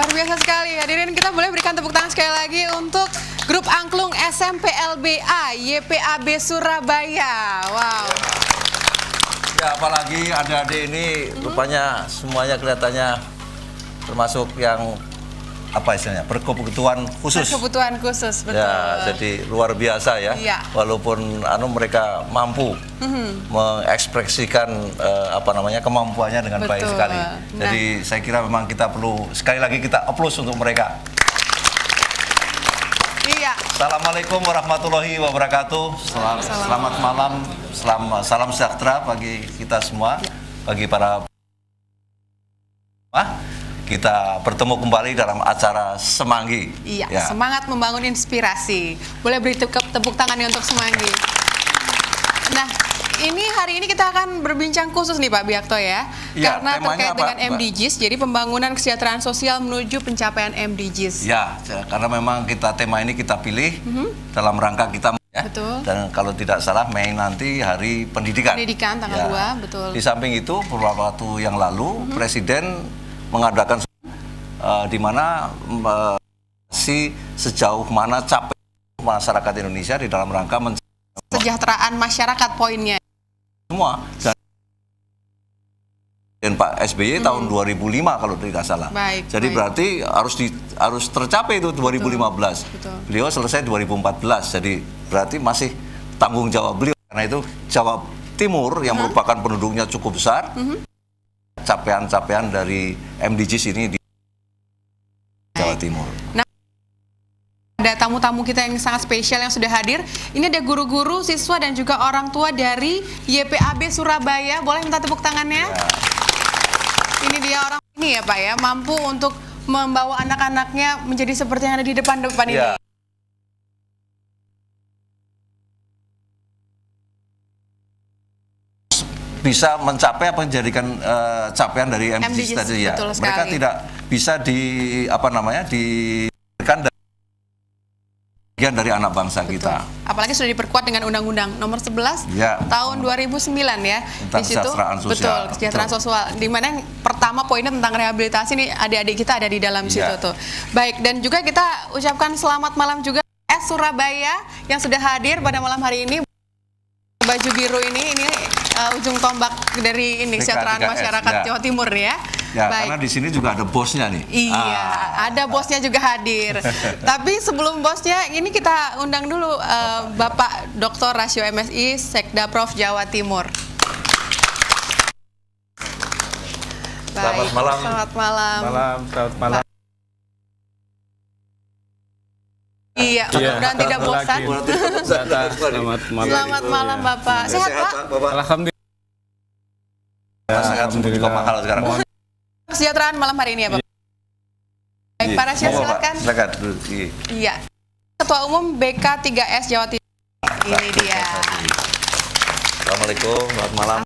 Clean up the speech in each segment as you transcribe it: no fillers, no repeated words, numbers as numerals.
Luar biasa sekali. Hadirin, kita boleh berikan tepuk tangan sekali lagi untuk grup angklung SMP LBA YPAB Surabaya. Wow. Ya, apalagi adik-adik ini rupanya semuanya kelihatannya termasuk yang apa istilahnya, berkebutuhan khusus. Berkebutuhan khusus, betul. Ya, jadi luar biasa ya. Iya. Walaupun mereka mampu mengekspresikan kemampuannya dengan baik Betul. sekali. Nah. Jadi saya kira memang kita perlu sekali lagi kita applause untuk mereka. Iya. Assalamualaikum warahmatullahi wabarakatuh. Selamat malam, salam sejahtera bagi kita semua, bagi para kita bertemu kembali dalam acara Semanggi. Iya, ya. Semangat membangun inspirasi. Boleh beri tepuk tangannya untuk Semanggi. Nah, ini hari ini kita akan berbincang khusus nih Pak Biakto ya. Ya, karena terkait apa, dengan Mbak? MDGs, jadi pembangunan kesejahteraan sosial menuju pencapaian MDGs. Ya, karena memang tema ini kita pilih dalam rangka kita ya. Betul. Dan kalau tidak salah Mei nanti Hari Pendidikan. Pendidikan tanggal 2, betul. Di samping itu beberapa waktu yang lalu Presiden mengadakan di mana sejauh mana capek masyarakat Indonesia di dalam rangka kesejahteraan masyarakat poinnya. Semua. Dan Pak SBY tahun 2005 kalau tidak salah. Baik, jadi baik. berarti harus tercapai itu 2015. Betul. Beliau selesai 2014. Jadi berarti masih tanggung jawab beliau, karena itu Jawa Timur yang merupakan penduduknya cukup besar. Capaian-capaian dari MDGs ini di Jawa Timur. Nah, ada tamu-tamu kita yang sangat spesial yang sudah hadir. Ini ada guru-guru, siswa dan juga orang tua dari YPAB Surabaya. Boleh minta tepuk tangannya? Ya. Ini dia orang ini ya Pak ya, mampu untuk membawa anak-anaknya menjadi seperti yang ada di depan-depan ini. Ya. Bisa mencapai apa yang menjadikan capaian dari MDGs tadi ya. Mereka tidak bisa diberikan bagian dari anak bangsa kita. Apalagi sudah diperkuat dengan Undang-Undang Nomor 11 tahun 2009 ya. Tentang kesejahteraan sosial. Betul, kesejahteraan sosial. Di mana yang pertama poinnya tentang rehabilitasi, nih adik-adik kita ada di dalam situ tuh. Baik, dan juga kita ucapkan selamat malam juga Surabaya yang sudah hadir pada malam hari ini. Baju biru ini ujung tombak dari kesejahteraan masyarakat Jawa Timur ya. Ya, karena di sini juga ada bosnya nih. Iya, ada bosnya juga hadir. Tapi sebelum bosnya, ini kita undang dulu Bapak Dr. Rasio MSI, Sekda Prof Jawa Timur. Selamat malam. Selamat malam. Selamat malam. Iya, mudah-mudahan tidak bosan. Selamat malam Bapak. Sehat Pak? Alhamdulillah. Sehat, juga mahal sekarang. Kesejahteraan malam hari ini ya Bapak. Baik, Pak Rasio silakan. Silakan. Iya. Ketua Umum BK3S Jawa Timur. Ini dia. Assalamualaikum, selamat malam.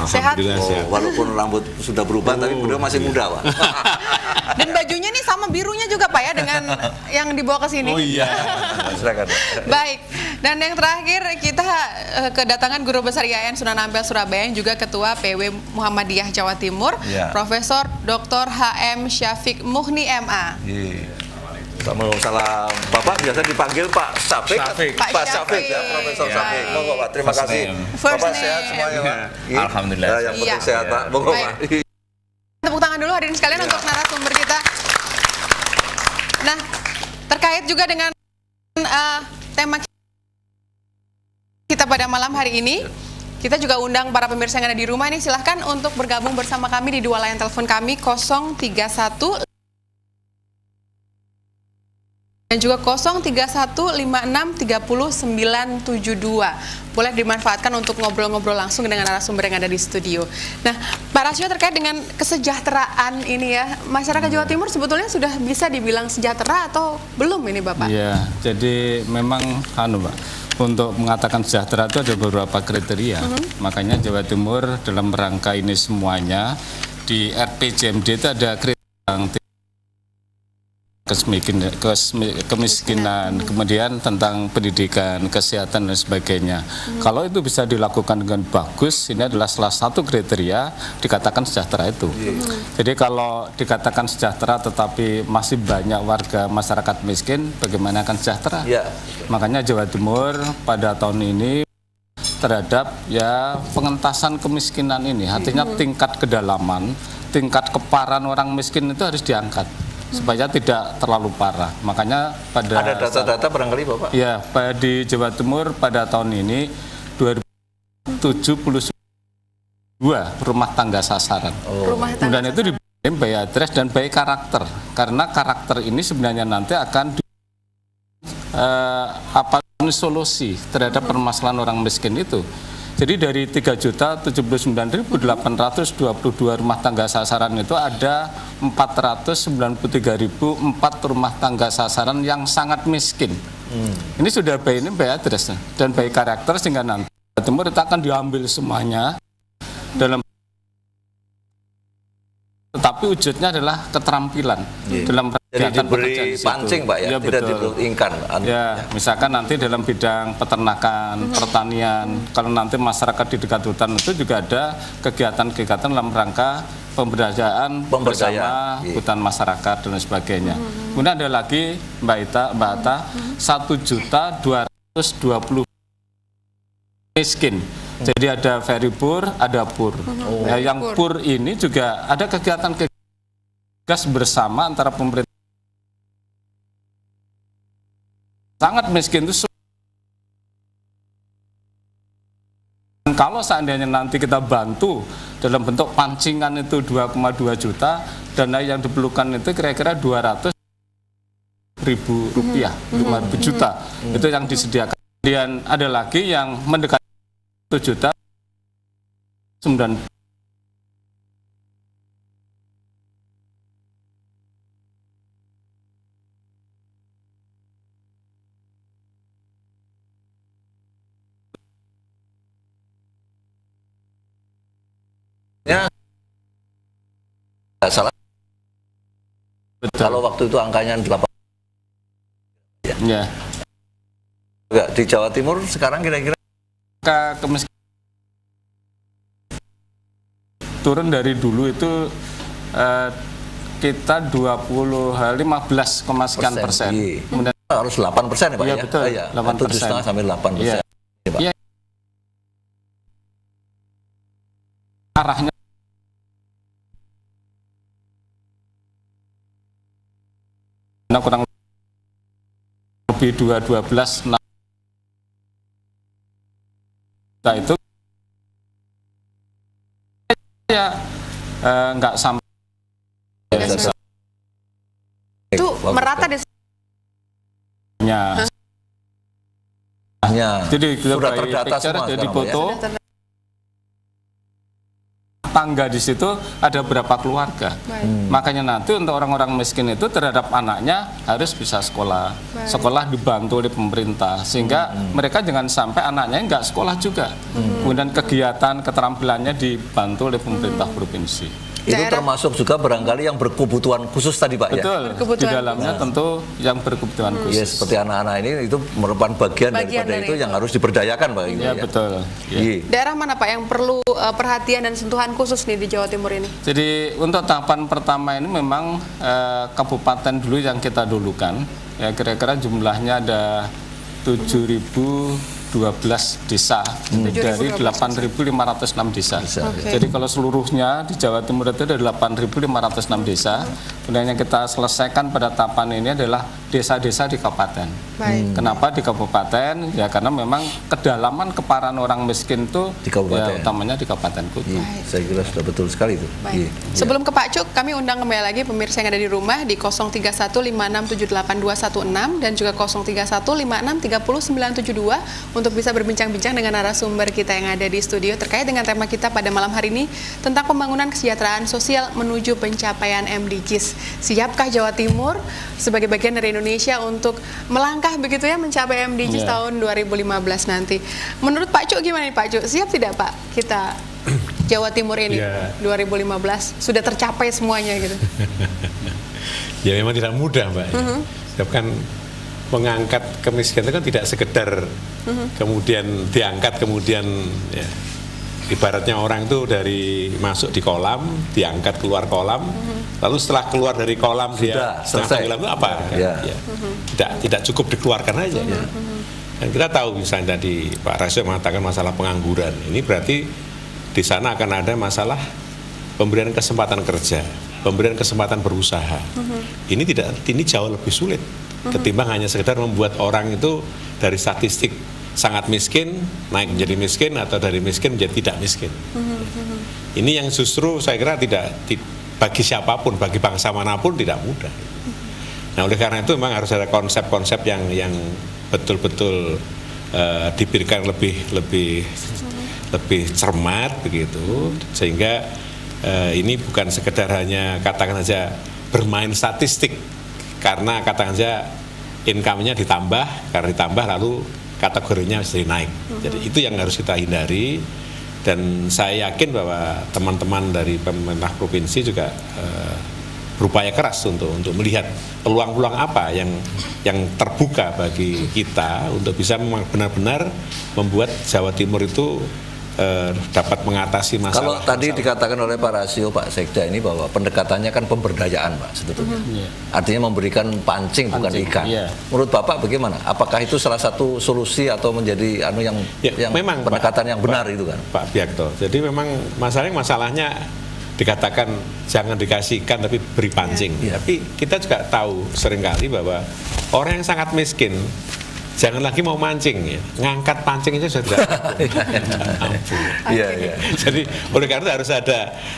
Sehat. Walaupun rambut sudah berubah, tapi beliau masih muda, Pak. Dan bajunya nih sama birunya juga Pak ya dengan yang dibawa ke sini. Oh iya. Silakan. Baik. Dan yang terakhir kita kedatangan Guru Besar IAIN Sunan Ampel Surabaya yang juga Ketua PW Muhammadiyah Jawa Timur, Profesor Dr. HM Syafiq Muhni MA. Salam. Bapak biasa dipanggil Pak Syafiq. Pak Syafiq ya, Profesor Syafiq. Monggo Pak, terima kasih. Bapak sehat semuanya Pak. Alhamdulillah. Yang penting sehat Pak. Monggo Pak. Tepuk tangan dulu hadirin sekalian untuk narasumber kita. Nah, terkait juga dengan tema kita pada malam hari ini, kita juga undang para pemirsa yang ada di rumah ini, silahkan untuk bergabung bersama kami di dua line telepon kami 031 dan juga 03156309972. Boleh dimanfaatkan untuk ngobrol-ngobrol langsung dengan narasumber yang ada di studio. Nah, Pak Rasio, terkait dengan kesejahteraan ini ya, masyarakat Jawa Timur sebetulnya sudah bisa dibilang sejahtera atau belum ini Bapak? Iya, jadi memang Mbak, untuk mengatakan sejahtera itu ada beberapa kriteria. Makanya Jawa Timur dalam rangka ini semuanya di RPJMD itu ada kriteria yang kemiskinan, kemudian tentang pendidikan, kesehatan dan sebagainya. Kalau itu bisa dilakukan dengan bagus, ini adalah salah satu kriteria dikatakan sejahtera itu. Jadi kalau dikatakan sejahtera tetapi masih banyak warga masyarakat miskin, bagaimana akan sejahtera? Ya. Makanya Jawa Timur pada tahun ini terhadap ya pengentasan kemiskinan ini, artinya tingkat kedalaman, tingkat keparahan orang miskin itu harus diangkat supaya tidak terlalu parah. Makanya pada Ada data-data barangkali Bapak? ya di Jawa Timur pada tahun ini 2072 rumah tangga sasaran. Rumah tangga Dan itu dibagi by address dan by karakter. Karena karakter ini sebenarnya nanti akan solusi terhadap permasalahan orang miskin itu. Jadi dari 3.079.822 rumah tangga sasaran itu ada 493.004 rumah tangga sasaran yang sangat miskin. Ini sudah by address dan by karakter, sehingga nanti Jawa Timur itu akan diambil semuanya dalam, tetapi wujudnya adalah keterampilan dalam Jadi diberi pancing Pak ya, tidak diberikan. Ya, misalkan nanti dalam bidang peternakan, pertanian, kalau nanti masyarakat di dekat hutan itu juga ada kegiatan-kegiatan dalam rangka pemberdayaan bersama hutan masyarakat dan sebagainya. Kemudian ada lagi Mbak Ata, 1.220 miskin. Jadi ada very poor, ada poor. Yang poor ini juga ada kegiatan bersama antara pemerintah. Sangat miskin itu. Kalau seandainya nanti kita bantu dalam bentuk pancingan itu 2,2 juta, dana yang diperlukan itu kira-kira 200.000 rupiah, 5 juta. Itu yang disediakan. Kemudian ada lagi yang mendekati 1 juta 9. Ya, nggak salah. Betul. Kalau waktu itu angkanya 8. Ya. Di Jawa Timur sekarang kira-kira Kemiskinan turun dari dulu itu kita 15, sekian persen. Kemudian harus 8% ya Pak ya? Ya, Betul, ya. 8%. 7,5 sampai 8%. Ya. Ya, Pak. Ya. Arahnya kurang lebih 12 itu ya nggak sampai itu merata di ya. Jadi sudah terdata semua jadi sekarang, foto ya? tangga di situ ada berapa keluarga. Makanya nanti untuk orang-orang miskin itu terhadap anaknya harus bisa sekolah. Sekolah dibantu oleh pemerintah sehingga mereka jangan sampai anaknya nggak sekolah juga. Kemudian kegiatan keterampilannya dibantu oleh pemerintah provinsi. Itu termasuk juga barangkali yang berkebutuhan khusus tadi Pak. Betul, ya? di dalamnya tentu yang berkebutuhan khusus. Ya, seperti anak-anak ini itu merupakan bagian daripada itu yang harus diberdayakan Pak. Ya, betul. Ya. Daerah mana Pak yang perlu perhatian dan sentuhan khusus nih di Jawa Timur ini? Jadi untuk tahapan pertama ini memang kabupaten dulu yang kita dulukan. Ya, kira-kira jumlahnya ada 7.012 desa dari 8.506 desa. Jadi kalau seluruhnya di Jawa Timur itu ada 8.506 desa. Kemudian yang kita selesaikan pada tahapan ini adalah desa-desa di kabupaten. Kenapa di kabupaten? Ya karena memang kedalaman keparahan orang miskin itu di kabupaten. Ya, utamanya di kabupaten kota. Saya kira sudah betul sekali itu. Sebelum ke Pak Cuk, kami undang kembali lagi pemirsa yang ada di rumah di 0315678216 dan juga 0315630972 untuk bisa berbincang-bincang dengan narasumber kita yang ada di studio terkait dengan tema kita pada malam hari ini tentang pembangunan kesejahteraan sosial menuju pencapaian MDGs. Siapkah Jawa Timur sebagai bagian dari Indonesia untuk melangkah begitu ya mencapai MDGs tahun 2015 nanti? Menurut Pak Cuk gimana nih Pak Cuk? Siap tidak Pak kita Jawa Timur ini 2015 sudah tercapai semuanya gitu? Ya memang tidak mudah, Mbak. Ya. Kan mengangkat kemiskinan itu kan tidak sekedar kemudian diangkat kemudian ya, ibaratnya orang itu dari masuk di kolam diangkat keluar kolam lalu setelah keluar dari kolam sudah, dia selesai. tenggelam itu apa? Ya. Ya. Tidak cukup dikeluarkan aja. Ya. Dan kita tahu misalnya tadi Pak Rasio mengatakan masalah pengangguran. Ini berarti di sana akan ada masalah pemberian kesempatan kerja, pemberian kesempatan berusaha. Ini jauh lebih sulit ketimbang hanya sekedar membuat orang itu dari statistik sangat miskin naik menjadi miskin atau dari miskin menjadi tidak miskin. Ini yang justru saya kira tidak bagi siapapun, bagi bangsa manapun tidak mudah. Nah oleh karena itu memang harus ada konsep-konsep yang betul-betul diberikan lebih cermat begitu sehingga ini bukan sekedar hanya katakan saja bermain statistik karena katakan saja income-nya ditambah, karena ditambah lalu kategorinya jadi naik. Jadi itu yang harus kita hindari dan saya yakin bahwa teman-teman dari pemerintah provinsi juga berupaya keras untuk melihat peluang-peluang apa yang terbuka bagi kita untuk bisa benar-benar membuat Jawa Timur itu dapat mengatasi masalah. Kalau tadi dikatakan oleh Pak Rasio, Pak Sekda ini bahwa pendekatannya kan pemberdayaan, Pak, sebetulnya. Artinya memberikan pancing bukan ikan. Menurut Bapak bagaimana? Apakah itu salah satu solusi atau menjadi yang memang pendekatan yang benar itu kan? Pak Biakto. Jadi memang masalahnya dikatakan jangan dikasih ikan tapi beri pancing. Tapi kita juga tahu seringkali bahwa orang yang sangat miskin jangan lagi mau mancing ya, ngangkat pancing itu sudah tidak mampu. Jadi oleh karena itu harus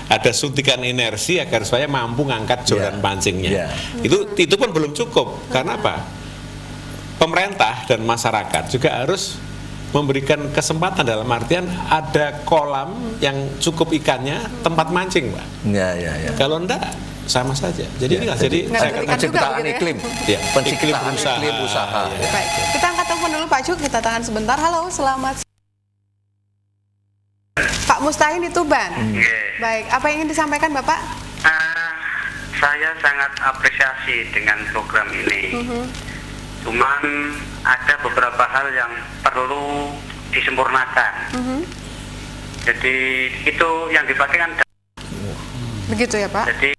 ada suntikan inersi agar supaya mampu ngangkat joran pancingnya. Itu pun belum cukup. Karena apa? Pemerintah dan masyarakat juga harus memberikan kesempatan dalam artian ada kolam yang cukup ikannya, tempat mancing, Pak. Kalau enggak sama saja. Jadi penciptaan iklim, iklim usaha. Baik, kita angkat telepon dulu Pak Cuk, kita tahan sebentar. Halo, selamat. Pak Mustahin di Tuban. Baik, apa yang ingin disampaikan Bapak? Saya sangat apresiasi dengan program ini. Cuman ada beberapa hal yang perlu disempurnakan. Jadi itu yang dipakai kan. Begitu ya Pak? Jadi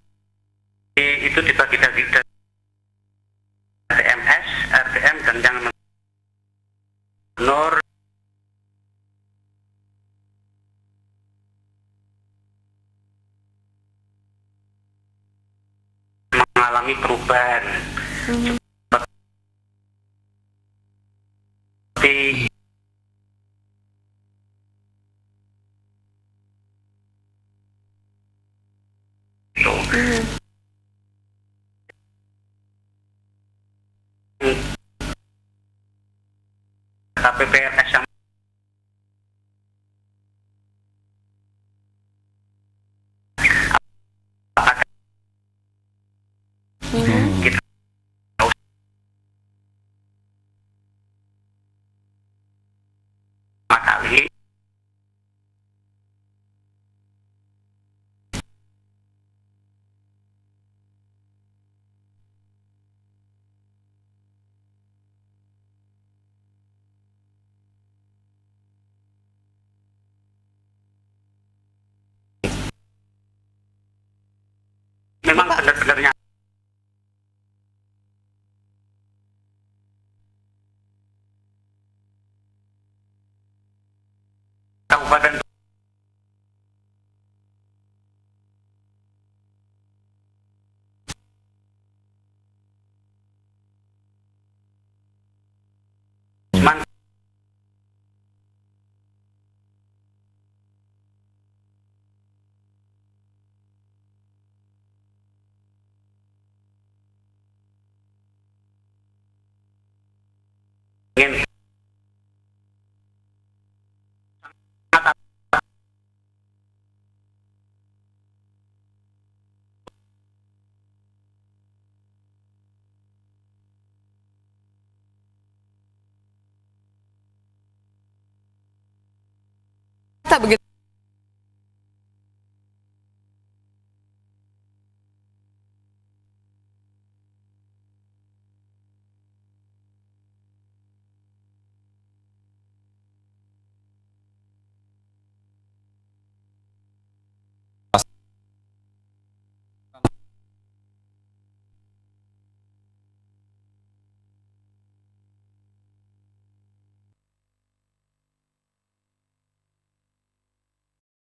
itu dibagi dari TMS, RTM dan yang menur mengalami perubahan. Seperti KPPRS yang kita kali memang benar-benarnya kabupaten cuman ingin Tak begitu